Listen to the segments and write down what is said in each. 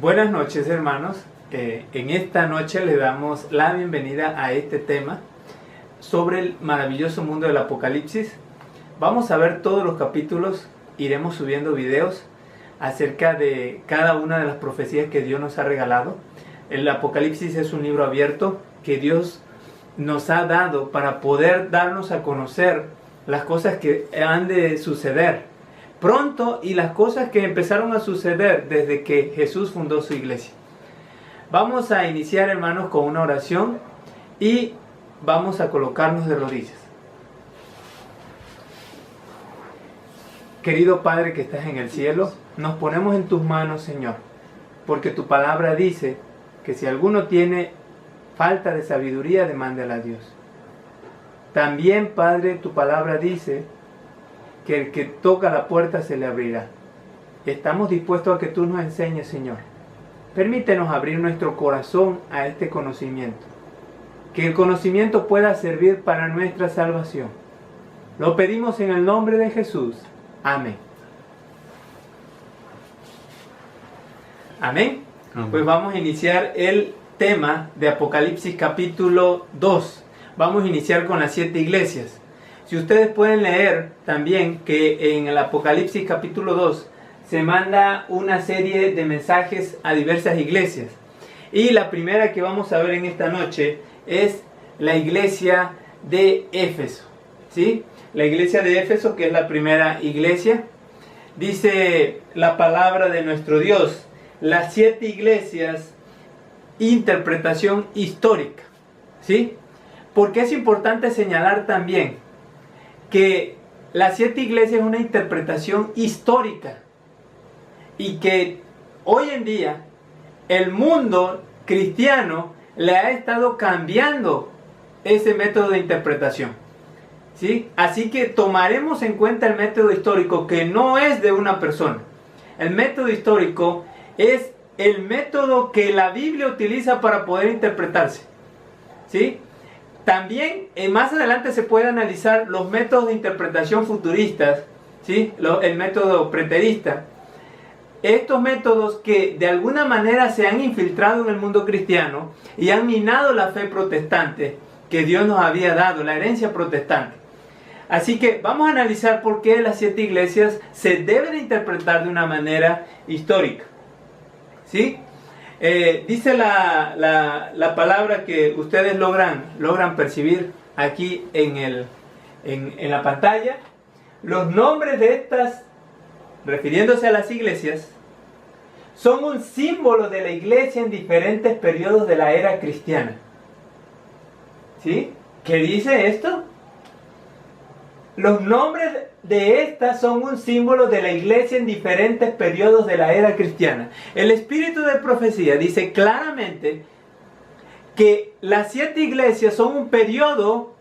Buenas noches, hermanos. En esta noche le damos la bienvenida a este tema sobre el maravilloso mundo del Apocalipsis. Vamos a ver todos los capítulos, iremos subiendo videos acerca de cada una de las profecías que Dios nos ha regalado. El Apocalipsis es un libro abierto que Dios nos ha dado para poder darnos a conocer las cosas que han de suceder pronto y las cosas que empezaron a suceder desde que Jesús fundó su iglesia. Vamos a iniciar, hermanos, con una oración y vamos a colocarnos de rodillas. Querido Padre que estás en el cielo, nos ponemos en tus manos, Señor, porque tu palabra dice que si alguno tiene falta de sabiduría, demándala a Dios. También, Padre, tu palabra dice que el que toca la puerta se le abrirá. Estamos dispuestos a que tú nos enseñes, Señor. Permítenos abrir nuestro corazón a este conocimiento. Que el conocimiento pueda servir para nuestra salvación. Lo pedimos en el nombre de Jesús. Amén. Amén. Pues vamos a iniciar el tema de Apocalipsis capítulo 2. Vamos a iniciar con las 7 iglesias. Si ustedes pueden leer también que en el Apocalipsis capítulo 2 se manda una serie de mensajes a diversas iglesias. Y la primera que vamos a ver en esta noche es la iglesia de Éfeso. ¿Sí? La iglesia de Éfeso, que es la primera iglesia, dice la palabra de nuestro Dios, las 7 iglesias, interpretación histórica. ¿Sí? Porque es importante señalar también que las 7 iglesias es una interpretación histórica y que hoy en día el mundo cristiano le ha estado cambiando ese método de interpretación. ¿Sí? Así que tomaremos en cuenta el método histórico, que no es de una persona. El método histórico es el método que la Biblia utiliza para poder interpretarse. ¿Sí? También más adelante se puede analizar los métodos de interpretación futuristas, ¿sí? El método preterista. Estos métodos que de alguna manera se han infiltrado en el mundo cristiano y han minado la fe protestante que Dios nos había dado, la herencia protestante. Así que vamos a analizar por qué las 7 iglesias se deben de interpretar de una manera histórica. ¿Sí? Dice la palabra que ustedes logran percibir aquí en la pantalla. Los nombres de estas, refiriéndose a las iglesias, son un símbolo de la iglesia en diferentes periodos de la era cristiana. ¿Sí? ¿Qué dice esto? Los nombres de estas son un símbolo de la iglesia en diferentes periodos de la era cristiana. El espíritu de profecía dice claramente que las 7 iglesias son un periodo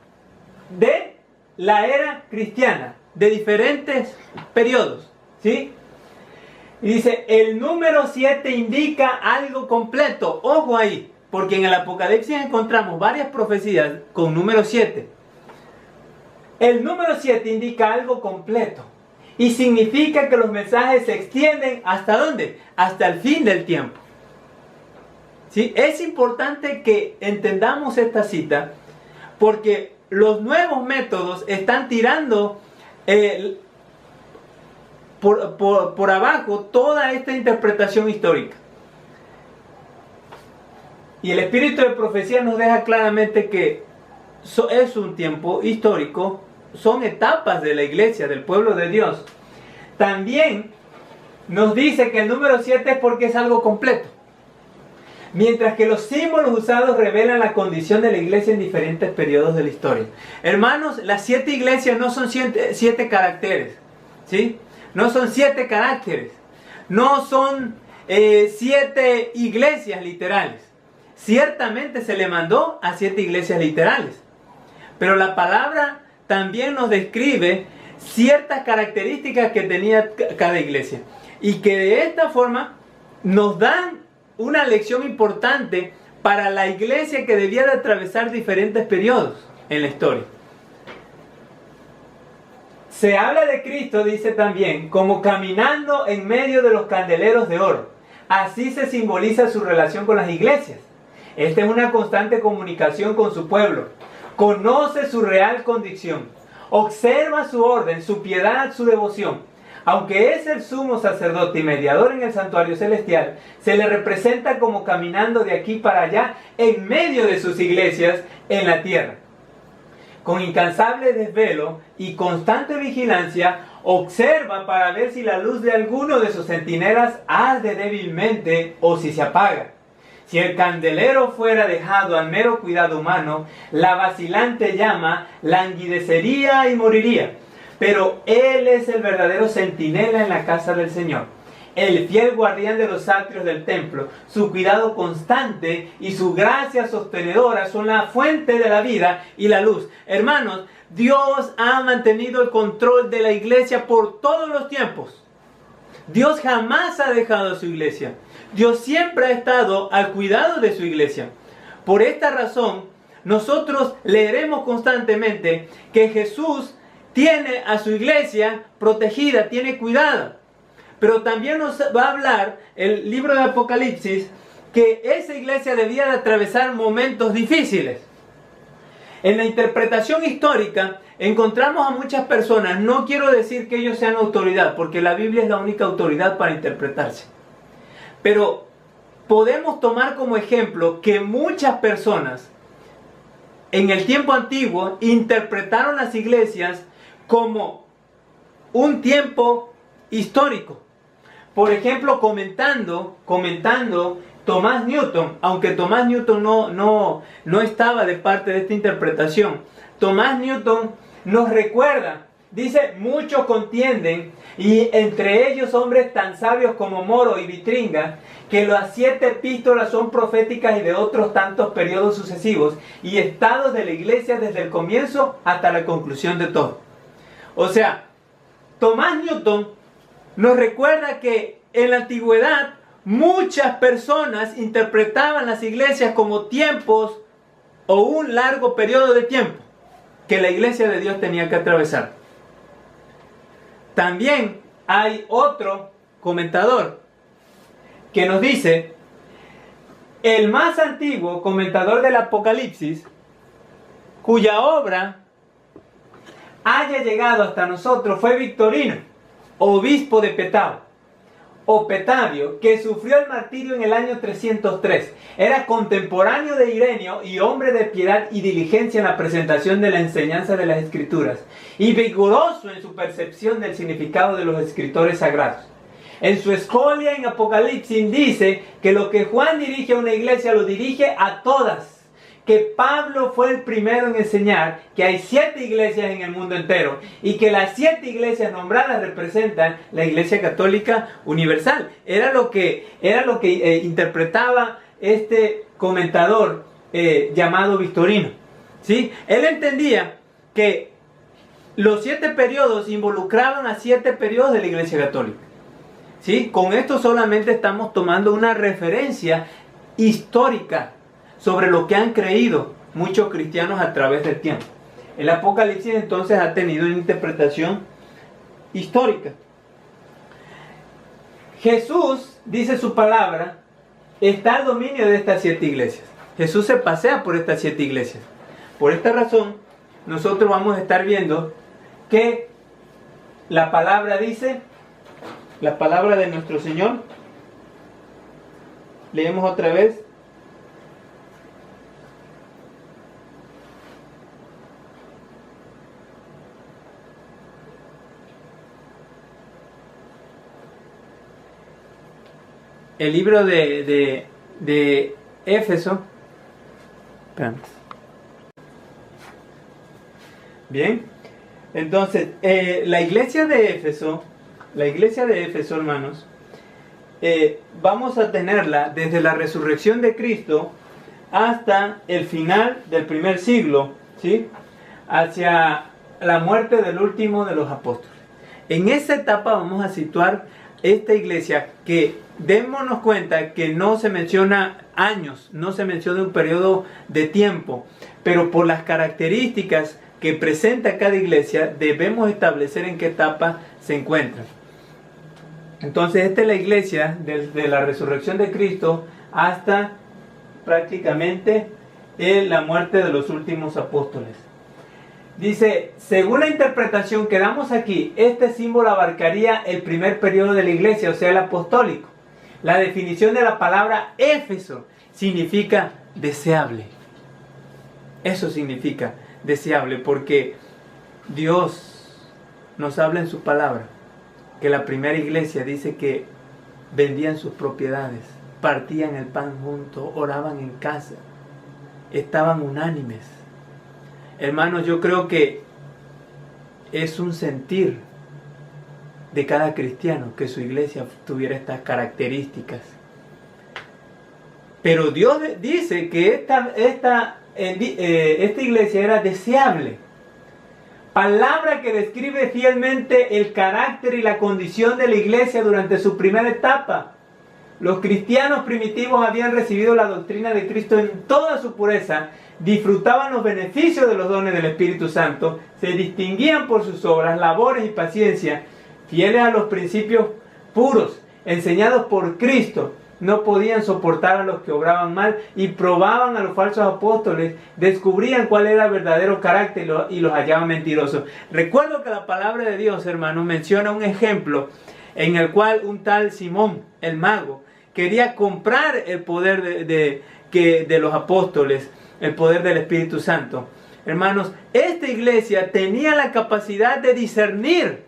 de la era cristiana, de diferentes periodos. ¿Sí? Y dice, el número 7 indica algo completo. Ojo ahí, porque en el Apocalipsis encontramos varias profecías con número 7. El número 7 indica algo completo y significa que los mensajes se extienden ¿hasta dónde? Hasta el fin del tiempo. ¿Sí? Es importante que entendamos esta cita porque los nuevos métodos están tirando por abajo toda esta interpretación histórica. Y el espíritu de profecía nos deja claramente que es un tiempo histórico, son etapas de la iglesia, del pueblo de Dios. También nos dice que el número 7 es porque es algo completo. Mientras que los símbolos usados revelan la condición de la iglesia en diferentes periodos de la historia. Hermanos, las 7 iglesias no son 7 caracteres. ¿Sí? No son 7 caracteres. No son 7 iglesias literales. Ciertamente se le mandó a 7 iglesias literales. Pero la palabra también nos describe ciertas características que tenía cada iglesia. Y que de esta forma nos dan una lección importante para la iglesia que debía de atravesar diferentes periodos en la historia. Se habla de Cristo, dice también, como caminando en medio de los candeleros de oro. Así se simboliza su relación con las iglesias. Esta es una constante comunicación con su pueblo. Conoce su real condición. Observa su orden, su piedad, su devoción. Aunque es el sumo sacerdote y mediador en el santuario celestial, se le representa como caminando de aquí para allá en medio de sus iglesias en la tierra. Con incansable desvelo y constante vigilancia, observa para ver si la luz de alguno de sus centinelas arde débilmente o si se apaga. Si el candelero fuera dejado al mero cuidado humano, la vacilante llama languidecería y moriría. Pero Él es el verdadero centinela en la casa del Señor, el fiel guardián de los atrios del templo. Su cuidado constante y su gracia sostenedora son la fuente de la vida y la luz. Hermanos, Dios ha mantenido el control de la iglesia por todos los tiempos. Dios jamás ha dejado a su iglesia. Dios siempre ha estado al cuidado de su iglesia. Por esta razón, nosotros leeremos constantemente que Jesús tiene a su iglesia protegida, tiene cuidado. Pero también nos va a hablar el libro de Apocalipsis que esa iglesia debía de atravesar momentos difíciles. En la interpretación histórica encontramos a muchas personas, no quiero decir que ellos sean autoridad, porque la Biblia es la única autoridad para interpretarse. Pero podemos tomar como ejemplo que muchas personas en el tiempo antiguo interpretaron las iglesias como un tiempo histórico. Por ejemplo, comentando Tomás Newton, aunque Tomás Newton no estaba de parte de esta interpretación, Tomás Newton nos recuerda, dice, muchos contienden, y entre ellos hombres tan sabios como Moro y Vitringa, que las 7 epístolas son proféticas y de otros tantos periodos sucesivos y estados de la iglesia desde el comienzo hasta la conclusión de todo. O sea, Tomás Newton nos recuerda que en la antigüedad muchas personas interpretaban las iglesias como tiempos o un largo periodo de tiempo que la iglesia de Dios tenía que atravesar. También hay otro comentador que nos dice, el más antiguo comentador del Apocalipsis, cuya obra haya llegado hasta nosotros, fue Victorino, obispo de Petao, o Petavio, que sufrió el martirio en el año 303. Era contemporáneo de Ireneo y hombre de piedad y diligencia en la presentación de la enseñanza de las Escrituras, y vigoroso en su percepción del significado de los escritores sagrados. En su escolia en Apocalipsis dice que lo que Juan dirige a una iglesia lo dirige a todas. Que Pablo fue el primero en enseñar que hay 7 iglesias en el mundo entero y que las 7 iglesias nombradas representan la Iglesia Católica Universal. Era lo que interpretaba este comentador llamado Victorino, ¿sí? Él entendía que los 7 periodos involucraban a 7 periodos de la Iglesia Católica, ¿sí? Con esto solamente estamos tomando una referencia histórica sobre lo que han creído muchos cristianos a través del tiempo. El Apocalipsis entonces ha tenido una interpretación histórica. Jesús, dice su palabra, está al dominio de estas 7 iglesias. Jesús se pasea por estas 7 iglesias. Por esta razón, nosotros vamos a estar viendo que la palabra dice, la palabra de nuestro Señor, leemos otra vez, el libro de Éfeso. Bien, entonces la iglesia de Éfeso, hermanos, vamos a tenerla desde la resurrección de Cristo hasta el final del primer siglo, ¿sí? Hacia la muerte del último de los apóstoles. En esa etapa vamos a situar esta iglesia, que démonos cuenta que no se menciona años, no se menciona un periodo de tiempo, pero por las características que presenta cada iglesia debemos establecer en qué etapa se encuentra. Entonces esta es la iglesia desde la resurrección de Cristo hasta prácticamente la muerte de los últimos apóstoles. Dice, según la interpretación que damos aquí, este símbolo abarcaría el primer periodo de la iglesia, o sea, el apostólico. La definición de la palabra Éfeso significa deseable. Eso significa deseable, porque Dios nos habla en su palabra que la primera iglesia dice que vendían sus propiedades, partían el pan juntos, oraban en casa, estaban unánimes. Hermanos, yo creo que es un sentir de cada cristiano que su iglesia tuviera estas características. Pero Dios dice que esta iglesia era deseable. Palabra que describe fielmente el carácter y la condición de la iglesia durante su primera etapa. Los cristianos primitivos habían recibido la doctrina de Cristo en toda su pureza, disfrutaban los beneficios de los dones del Espíritu Santo, se distinguían por sus obras, labores y paciencia, fieles a los principios puros, enseñados por Cristo. No podían soportar a los que obraban mal y probaban a los falsos apóstoles, descubrían cuál era el verdadero carácter y los hallaban mentirosos. Recuerdo que la palabra de Dios, hermano, menciona un ejemplo en el cual un tal Simón, el mago, quería comprar el poder de los apóstoles, el poder del Espíritu Santo. Hermanos, esta iglesia tenía la capacidad de discernir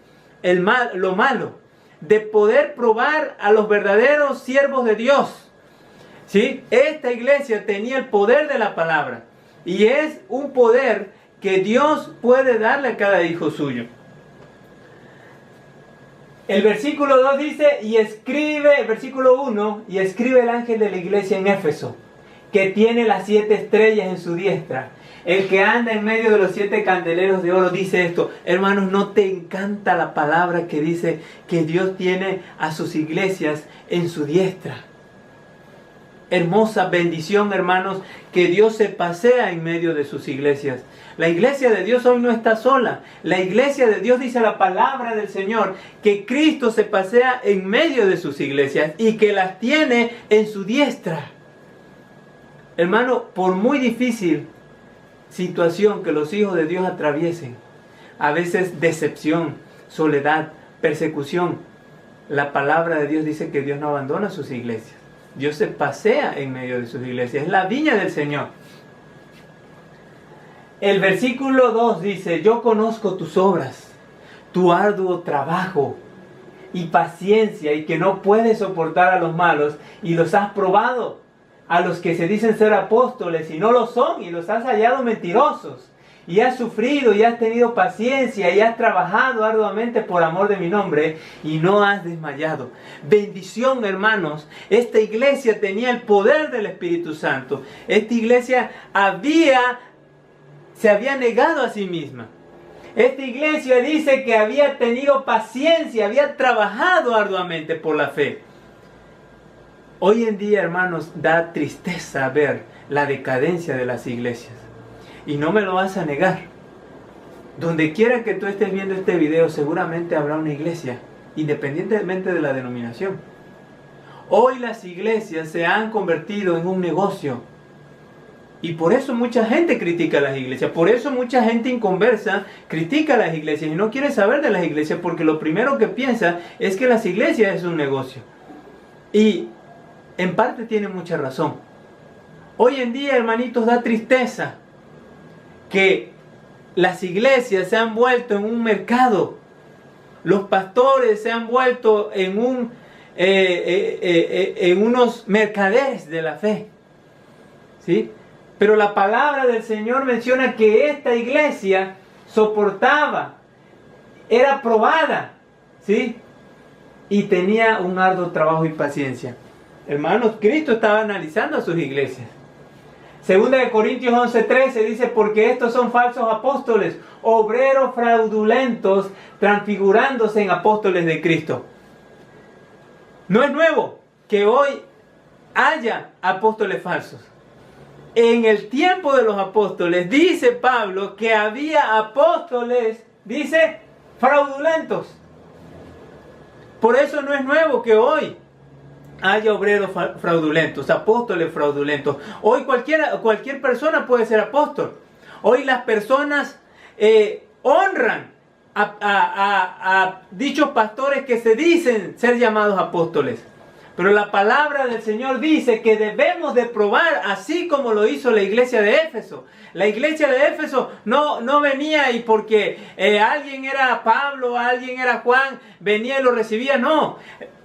lo malo, de poder probar a los verdaderos siervos de Dios. ¿Sí? Esta iglesia tenía el poder de la palabra, y es un poder que Dios puede darle a cada hijo suyo. El versículo 2 dice, el versículo 1, y escribe el ángel de la iglesia en Éfeso, que tiene las 7 estrellas en su diestra. El que anda en medio de los 7 candeleros de oro dice esto. Hermanos, ¿no te encanta la palabra que dice que Dios tiene a sus iglesias en su diestra? Hermosa bendición, hermanos, que Dios se pasea en medio de sus iglesias. La iglesia de Dios hoy no está sola. La iglesia de Dios, dice la palabra del Señor, que Cristo se pasea en medio de sus iglesias y que las tiene en su diestra. Hermano, por muy difícil situación que los hijos de Dios atraviesen, a veces decepción, soledad, persecución, la palabra de Dios dice que Dios no abandona sus iglesias. Dios se pasea en medio de sus iglesias. Es la viña del Señor. El versículo 2 dice, yo conozco tus obras, tu arduo trabajo y paciencia, y que no puedes soportar a los malos, y los has probado, a los que se dicen ser apóstoles y no lo son, y los has hallado mentirosos. Y has sufrido y has tenido paciencia y has trabajado arduamente por amor de mi nombre y no has desmayado. Bendición, hermanos. Esta iglesia tenía el poder del Espíritu Santo. Esta iglesia se había negado a sí misma. Esta iglesia dice que había tenido paciencia, había trabajado arduamente por la fe. Hoy en día, hermanos, da tristeza ver la decadencia de las iglesias. Y no me lo vas a negar. Donde quiera que tú estés viendo este video, seguramente habrá una iglesia, independientemente de la denominación. Hoy las iglesias se han convertido en un negocio. Y por eso mucha gente critica a las iglesias. Por eso mucha gente inconversa critica a las iglesias y no quiere saber de las iglesias, porque lo primero que piensa es que las iglesias es un negocio. Y en parte tiene mucha razón. Hoy en día, hermanitos, da tristeza que las iglesias se han vuelto en un mercado. Los pastores se han vuelto en unos mercaderes de la fe. ¿Sí? Pero la palabra del Señor menciona que esta iglesia soportaba, era probada, ¿sí? Y tenía un arduo trabajo y paciencia. Hermanos, Cristo estaba analizando a sus iglesias. Segunda de Corintios 11:13 dice, porque estos son falsos apóstoles, obreros fraudulentos, transfigurándose en apóstoles de Cristo. No es nuevo que hoy haya apóstoles falsos. En el tiempo de los apóstoles, dice Pablo, que había apóstoles, dice, fraudulentos. Por eso no es nuevo que hoy haya obreros fraudulentos, apóstoles fraudulentos. Hoy cualquier persona puede ser apóstol. Hoy las personas honran a dichos pastores que se dicen ser llamados apóstoles. Pero la palabra del Señor dice que debemos de probar, así como lo hizo la iglesia de Éfeso. La iglesia de Éfeso no venía y porque alguien era Pablo, alguien era Juan, venía y lo recibía. No,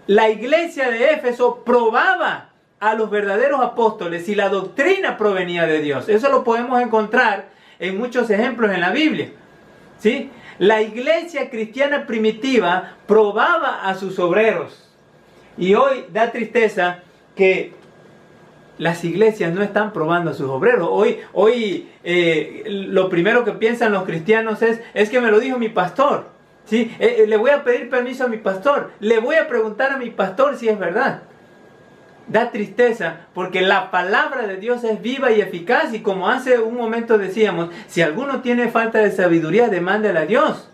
la iglesia de Éfeso probaba a los verdaderos apóstoles y la doctrina provenía de Dios. Eso lo podemos encontrar en muchos ejemplos en la Biblia, ¿sí? La iglesia cristiana primitiva probaba a sus obreros. Y hoy da tristeza que las iglesias no están probando a sus obreros. Hoy lo primero que piensan los cristianos es que me lo dijo mi pastor, ¿sí? Le voy a pedir permiso a mi pastor, le voy a preguntar a mi pastor si es verdad. Da tristeza porque la palabra de Dios es viva y eficaz, y como hace un momento decíamos, si alguno tiene falta de sabiduría, demándela a Dios.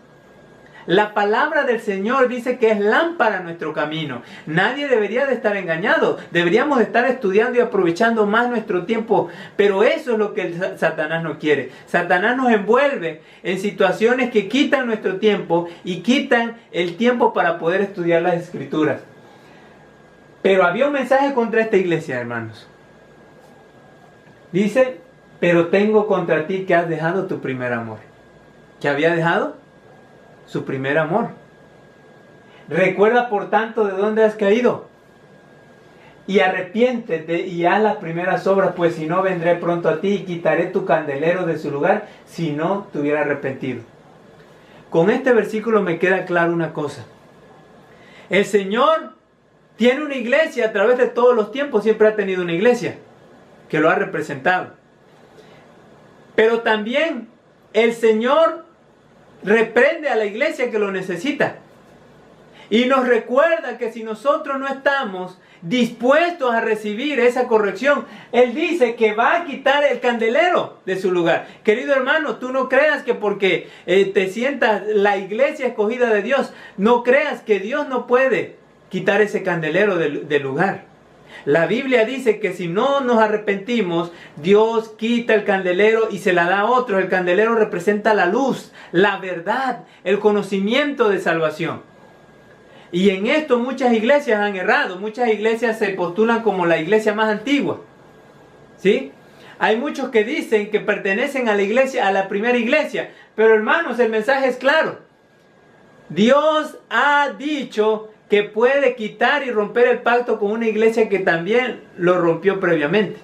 La palabra del Señor dice que es lámpara a nuestro camino. Nadie debería de estar engañado. Deberíamos de estar estudiando y aprovechando más nuestro tiempo. Pero eso es lo que Satanás no quiere. Satanás nos envuelve en situaciones que quitan nuestro tiempo y quitan el tiempo para poder estudiar las Escrituras. Pero había un mensaje contra esta iglesia, hermanos. Dice, pero tengo contra ti que has dejado tu primer amor. ¿Qué había dejado? Su primer amor. Recuerda por tanto de dónde has caído y arrepiéntete y haz las primeras obras, pues si no vendré pronto a ti y quitaré tu candelero de su lugar si no te hubiera arrepentido. Con este versículo me queda claro una cosa. El Señor tiene una iglesia a través de todos los tiempos, siempre ha tenido una iglesia que lo ha representado. Pero también el Señor reprende a la iglesia que lo necesita. Y nos recuerda que si nosotros no estamos dispuestos a recibir esa corrección, Él dice que va a quitar el candelero de su lugar. Querido hermano, tú no creas que porque te sientas la iglesia escogida de Dios, no creas que Dios no puede quitar ese candelero del lugar. La Biblia dice que si no nos arrepentimos, Dios quita el candelero y se la da a otros. El candelero representa la luz, la verdad, el conocimiento de salvación. Y en esto muchas iglesias han errado. Muchas iglesias se postulan como la iglesia más antigua, ¿sí? Hay muchos que dicen que pertenecen a la iglesia, a la primera iglesia. Pero hermanos, el mensaje es claro. Dios ha dicho que puede quitar y romper el pacto con una iglesia que también lo rompió previamente.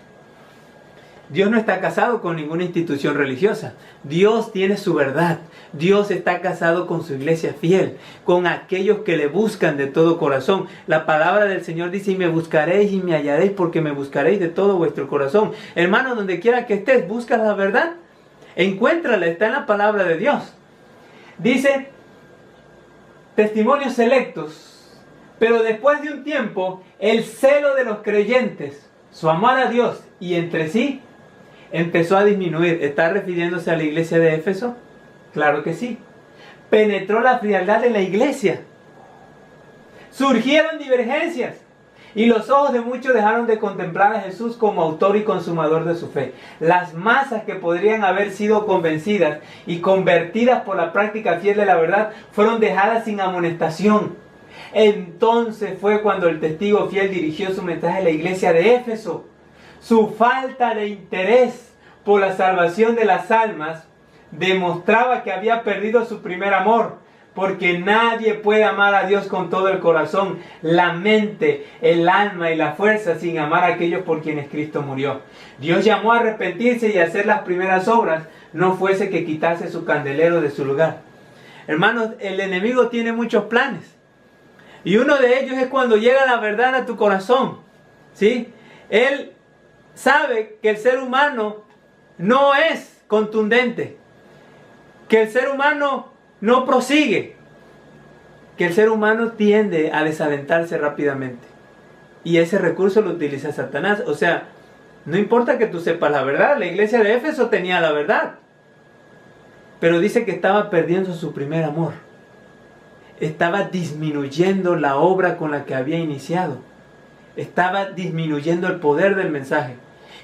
Dios no está casado con ninguna institución religiosa. Dios tiene su verdad. Dios está casado con su iglesia fiel, con aquellos que le buscan de todo corazón. La palabra del Señor dice, y me buscaréis y me hallaréis, porque me buscaréis de todo vuestro corazón. Hermano, donde quiera que estés, busca la verdad. Encuéntrala, está en la palabra de Dios. Dice, testimonios selectos. Pero después de un tiempo, el celo de los creyentes, su amor a Dios y entre sí, empezó a disminuir. ¿Está refiriéndose a la iglesia de Éfeso? Claro que sí. Penetró la frialdad en la iglesia. Surgieron divergencias. Y los ojos de muchos dejaron de contemplar a Jesús como autor y consumador de su fe. Las masas que podrían haber sido convencidas y convertidas por la práctica fiel de la verdad fueron dejadas sin amonestación. Entonces fue cuando el testigo fiel dirigió su mensaje a la iglesia de Éfeso. Su falta de interés por la salvación de las almas demostraba que había perdido su primer amor, porque nadie puede amar a Dios con todo el corazón, la mente, el alma y la fuerza sin amar a aquellos por quienes Cristo murió. Dios llamó a arrepentirse y a hacer las primeras obras, no fuese que quitase su candelero de su lugar. Hermanos, el enemigo tiene muchos planes. Y uno de ellos es cuando llega la verdad a tu corazón, ¿sí? Él sabe que el ser humano no es contundente, que el ser humano no prosigue, que el ser humano tiende a desalentarse rápidamente. Y ese recurso lo utiliza Satanás. O sea, no importa que tú sepas la verdad, la iglesia de Éfeso tenía la verdad, pero dice que estaba perdiendo su primer amor. estaba disminuyendo la obra con la que había iniciado. Estaba disminuyendo el poder del mensaje.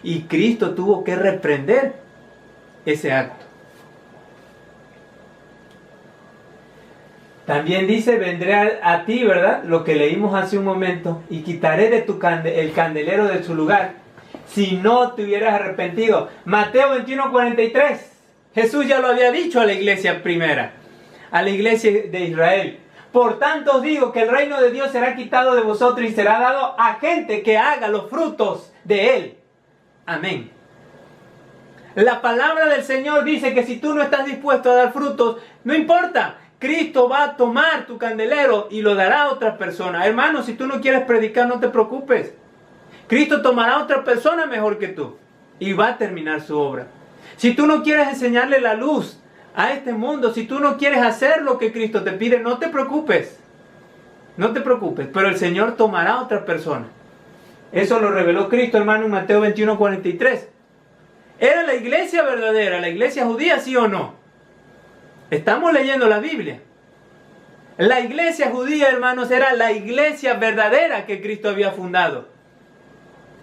Y Cristo tuvo que reprender ese acto. También dice, vendré a ti, ¿verdad? Lo que leímos hace un momento, y quitaré de el candelero de su lugar, si no te hubieras arrepentido. Mateo 21:43. Jesús ya lo había dicho a la iglesia primera, a la iglesia de Israel. Por tanto os digo que el reino de Dios será quitado de vosotros y será dado a gente que haga los frutos de él. Amén. La palabra del Señor dice que si tú no estás dispuesto a dar frutos, no importa. Cristo va a tomar tu candelero y lo dará a otra persona. Hermano, si tú no quieres predicar, no te preocupes. Cristo tomará a otra persona mejor que tú y va a terminar su obra. Si tú no quieres enseñarle la luz a este mundo, si tú no quieres hacer lo que Cristo te pide, no te preocupes. No te preocupes, pero el Señor tomará a otra persona. Eso lo reveló Cristo, hermano, en Mateo 21:43. ¿Era la iglesia verdadera, la iglesia judía, sí o no? Estamos leyendo la Biblia. La iglesia judía, hermanos, era la iglesia verdadera que Cristo había fundado.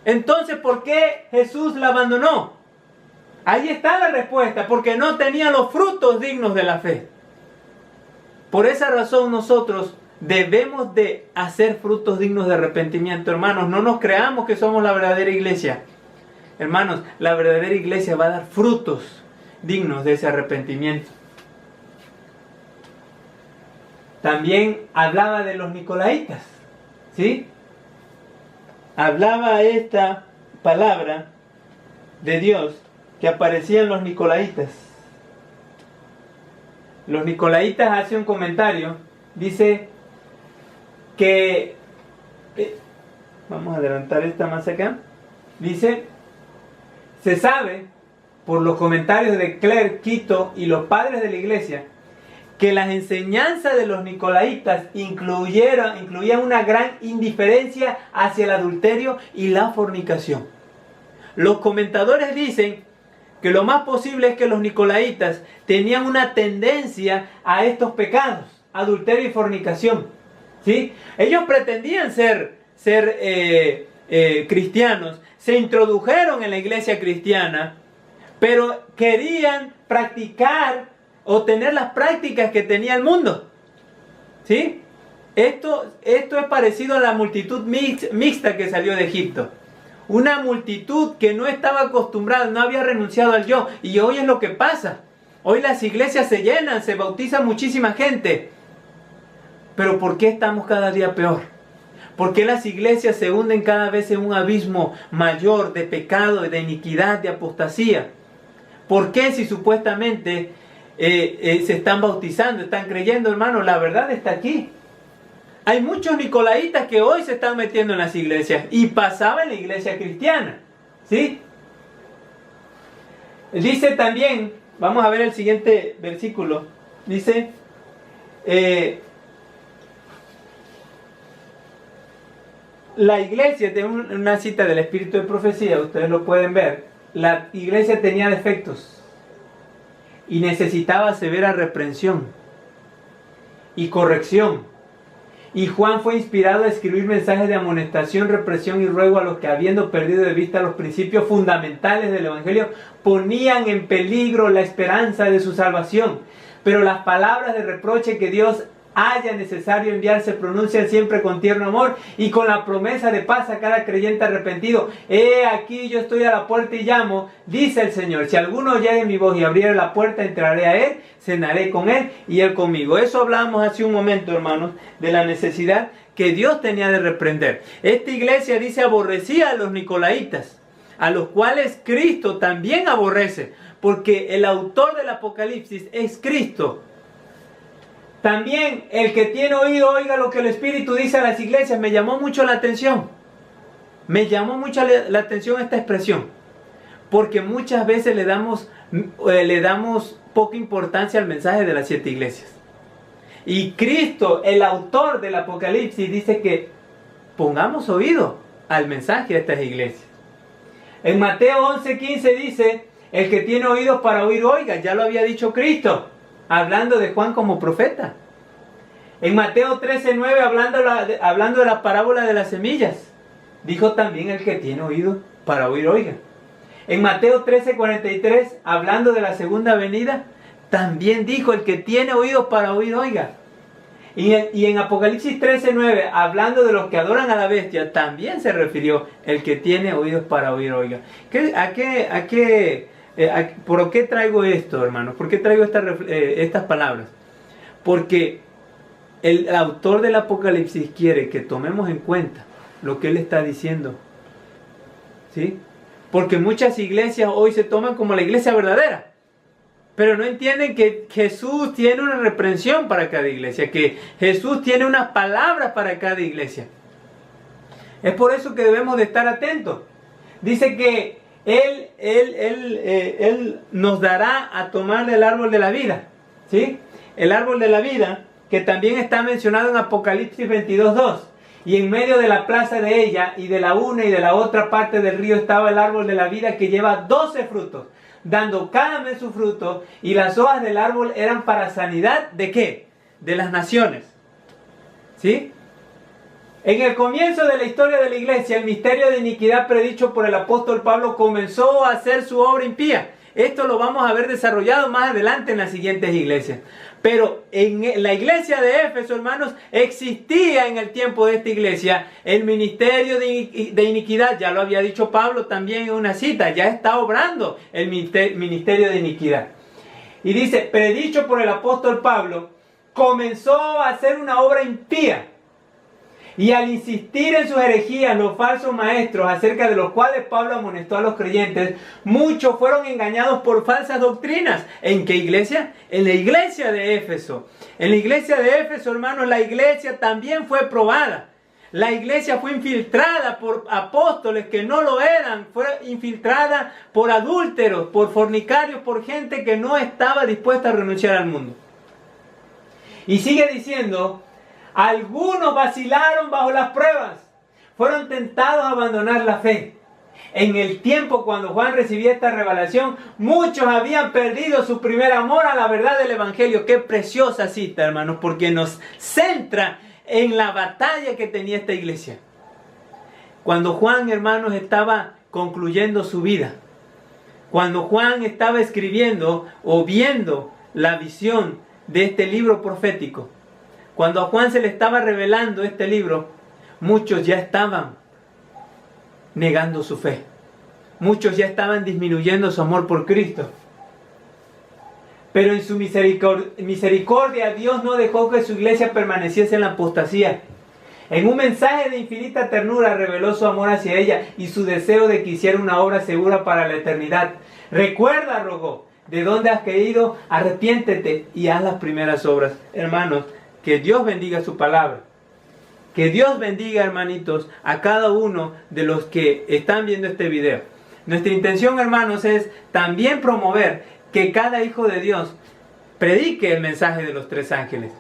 Entonces, ¿por qué Jesús la abandonó? Ahí está la respuesta, porque no tenía los frutos dignos de la fe. Por esa razón nosotros debemos de hacer frutos dignos de arrepentimiento, hermanos. No nos creamos que somos la verdadera iglesia. Hermanos, la verdadera iglesia va a dar frutos dignos de ese arrepentimiento. También hablaba de los nicolaitas, ¿sí? Hablaba esta palabra de Dios que aparecían los nicolaitas. Los nicolaitas hace un comentario, dice que, vamos a adelantar esta más acá, dice, se sabe por los comentarios de Claire Quito y los padres de la iglesia que las enseñanzas de los nicolaitas incluían una gran indiferencia hacia el adulterio y la fornicación. Los comentadores dicen que lo más posible es que los nicolaitas tenían una tendencia a estos pecados, adulterio y fornicación, ¿sí? Ellos pretendían ser cristianos, se introdujeron en la iglesia cristiana, pero querían practicar o tener las prácticas que tenía el mundo, ¿sí? Esto es parecido a la multitud mixta que salió de Egipto. Una multitud que no estaba acostumbrada, no había renunciado al yo. Y hoy es lo que pasa. Hoy las iglesias se llenan, se bautiza muchísima gente. Pero ¿por qué estamos cada día peor? ¿Por qué las iglesias se hunden cada vez en un abismo mayor de pecado, de iniquidad, de apostasía? ¿Por qué si supuestamente se están bautizando, están creyendo, hermano? La verdad está aquí. Hay muchos nicolaitas que hoy se están metiendo en las iglesias y pasaba en la iglesia cristiana, ¿sí? Dice también, vamos a ver el siguiente versículo, dice, la iglesia, de una cita del Espíritu de Profecía, ustedes lo pueden ver, la iglesia tenía defectos y necesitaba severa reprensión y corrección. Y Juan fue inspirado a escribir mensajes de amonestación, represión y ruego a los que, habiendo perdido de vista los principios fundamentales del Evangelio, ponían en peligro la esperanza de su salvación. Pero las palabras de reproche que Dios haya necesario enviar se pronuncian siempre con tierno amor y con la promesa de paz a cada creyente arrepentido. He aquí yo estoy a la puerta y llamo, dice el Señor. Si alguno oyere mi voz y abriere la puerta, entraré a él, cenaré con él y él conmigo. Eso hablábamos hace un momento, hermanos, de la necesidad que Dios tenía de reprender. Esta iglesia, dice, aborrecía a los nicolaitas, a los cuales Cristo también aborrece, porque el autor del Apocalipsis es Cristo. También el que tiene oído, oiga lo que el Espíritu dice a las iglesias. Me llamó mucho la atención. Me llamó mucho la atención esta expresión. Porque muchas veces le damos poca importancia al mensaje de las 7 iglesias. Y Cristo, el autor del Apocalipsis, dice que pongamos oído al mensaje de estas iglesias. En Mateo 11:15 dice, el que tiene oídos para oír, oiga. Ya lo había dicho Cristo, hablando de Juan como profeta. En Mateo 13:9, hablando de la parábola de las semillas, dijo también: el que tiene oído para oír, oiga. En Mateo 13:43, hablando de la segunda venida, también dijo: el que tiene oído para oír, oiga. Y en Apocalipsis 13:9, hablando de los que adoran a la bestia, también se refirió: el que tiene oídos para oír, oiga. ¿Por qué traigo esto, hermanos? ¿Por qué traigo estas palabras? Porque el autor del Apocalipsis quiere que tomemos en cuenta lo que él está diciendo, ¿sí? Porque muchas iglesias hoy se toman como la iglesia verdadera, pero no entienden que Jesús tiene una reprensión para cada iglesia, que Jesús tiene unas palabras para cada iglesia. Es por eso que debemos de estar atentos. Dice que Él nos dará a tomar del árbol de la vida, ¿sí? El árbol de la vida, que también está mencionado en Apocalipsis 22:2. Y en medio de la plaza de ella, y de la una y de la otra parte del río, estaba el árbol de la vida, que lleva 12 frutos, dando cada mes su fruto, y las hojas del árbol eran para sanidad, ¿de qué? De las naciones, ¿sí? En el comienzo de la historia de la iglesia, el misterio de iniquidad predicho por el apóstol Pablo comenzó a hacer su obra impía. Esto lo vamos a ver desarrollado más adelante en las siguientes iglesias. Pero en la iglesia de Éfeso, hermanos, existía en el tiempo de esta iglesia el ministerio de iniquidad. Ya lo había dicho Pablo también en una cita. Ya está obrando el ministerio de iniquidad. Y dice: predicho por el apóstol Pablo, comenzó a hacer una obra impía. Y al insistir en sus herejías los falsos maestros, acerca de los cuales Pablo amonestó a los creyentes, muchos fueron engañados por falsas doctrinas. ¿En qué iglesia? En la iglesia de Éfeso. En la iglesia de Éfeso, hermanos, la iglesia también fue probada. La iglesia fue infiltrada por apóstoles que no lo eran. Fue infiltrada por adúlteros, por fornicarios, por gente que no estaba dispuesta a renunciar al mundo. Y sigue diciendo: algunos vacilaron bajo las pruebas, fueron tentados a abandonar la fe. En el tiempo cuando Juan recibía esta revelación, muchos habían perdido su primer amor a la verdad del Evangelio. Qué preciosa cita, hermanos, porque nos centra en la batalla que tenía esta iglesia. Cuando Juan, hermanos, estaba concluyendo su vida, cuando Juan estaba escribiendo o viendo la visión de este libro profético, cuando a Juan se le estaba revelando este libro, muchos ya estaban negando su fe. Muchos ya estaban disminuyendo su amor por Cristo. Pero en su misericordia, Dios no dejó que su iglesia permaneciese en la apostasía. En un mensaje de infinita ternura reveló su amor hacia ella y su deseo de que hiciera una obra segura para la eternidad. Recuerda, rogó, de dónde has caído, arrepiéntete y haz las primeras obras. Hermanos, que Dios bendiga su palabra. Que Dios bendiga, hermanitos, a cada uno de los que están viendo este video. Nuestra intención, hermanos, es también promover que cada hijo de Dios predique el mensaje de los tres ángeles.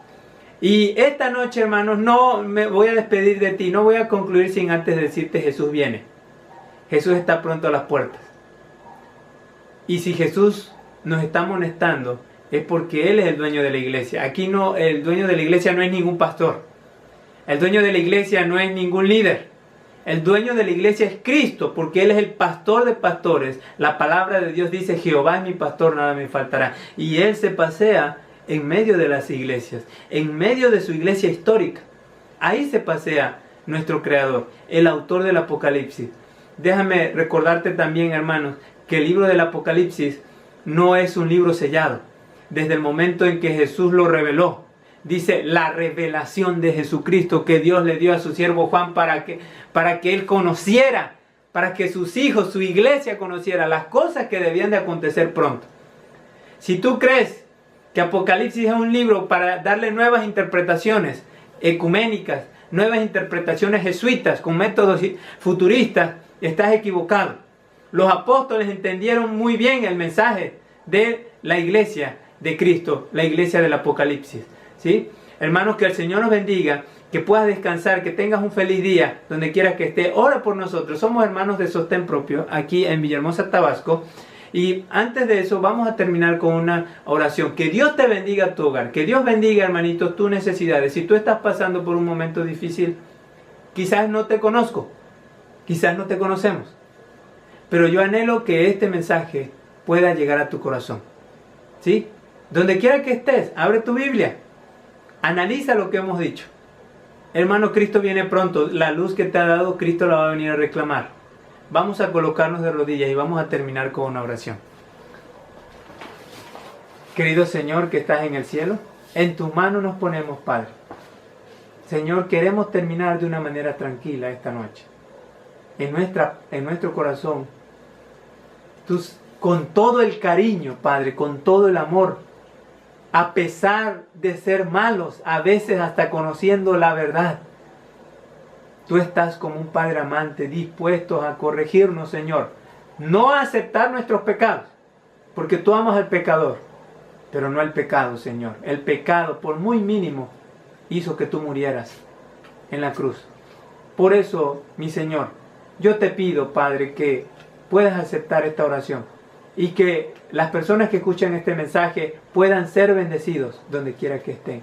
Y esta noche, hermanos, no me voy a despedir de ti, no voy a concluir sin antes decirte: Jesús viene. Jesús está pronto a las puertas. Y si Jesús nos está amonestando, es porque Él es el dueño de la iglesia. Aquí no, el dueño de la iglesia no es ningún pastor. El dueño de la iglesia no es ningún líder. El dueño de la iglesia es Cristo, porque Él es el pastor de pastores. La palabra de Dios dice: Jehová es mi pastor, nada me faltará. Y Él se pasea en medio de las iglesias, en medio de su iglesia histórica. Ahí se pasea nuestro Creador, el autor del Apocalipsis. Déjame recordarte también, hermanos, que el libro del Apocalipsis no es un libro sellado. Desde el momento en que Jesús lo reveló, dice la revelación de Jesucristo que Dios le dio a su siervo Juan para que él conociera, para que sus hijos, su iglesia conociera las cosas que debían de acontecer pronto. Si tú crees que Apocalipsis es un libro para darle nuevas interpretaciones ecuménicas, nuevas interpretaciones jesuitas con métodos futuristas, estás equivocado. Los apóstoles entendieron muy bien el mensaje de la iglesia de Cristo, la iglesia del Apocalipsis, ¿sí? Hermanos, que el Señor nos bendiga, que puedas descansar, que tengas un feliz día donde quiera que esté. Ora por nosotros, somos hermanos de Sostén Propio aquí en Villahermosa, Tabasco, Y antes de eso vamos a terminar con una oración. Que Dios te bendiga tu hogar. Que Dios bendiga, hermanito, tus necesidades. Si tú estás pasando por un momento difícil, quizás no te conozco. Quizás no te conocemos. Pero yo anhelo que este mensaje pueda llegar a tu corazón. ¿Sí? Donde quiera que estés, abre tu Biblia. Analiza lo que hemos dicho. Hermano, Cristo viene pronto. La luz que te ha dado, Cristo la va a venir a reclamar. Vamos a colocarnos de rodillas y vamos a terminar con una oración. Querido Señor que estás en el cielo, en tus manos nos ponemos, Padre. Señor, queremos terminar de una manera tranquila esta noche. En nuestro corazón, con todo el cariño, Padre, con todo el amor, a pesar de ser malos, a veces hasta conociendo la verdad, tú estás como un Padre amante, dispuesto a corregirnos, Señor. No a aceptar nuestros pecados, porque tú amas al pecador, pero no al pecado, Señor. El pecado, por muy mínimo, hizo que tú murieras en la cruz. Por eso, mi Señor, yo te pido, Padre, que puedas aceptar esta oración y que las personas que escuchan este mensaje puedan ser bendecidos donde quiera que estén.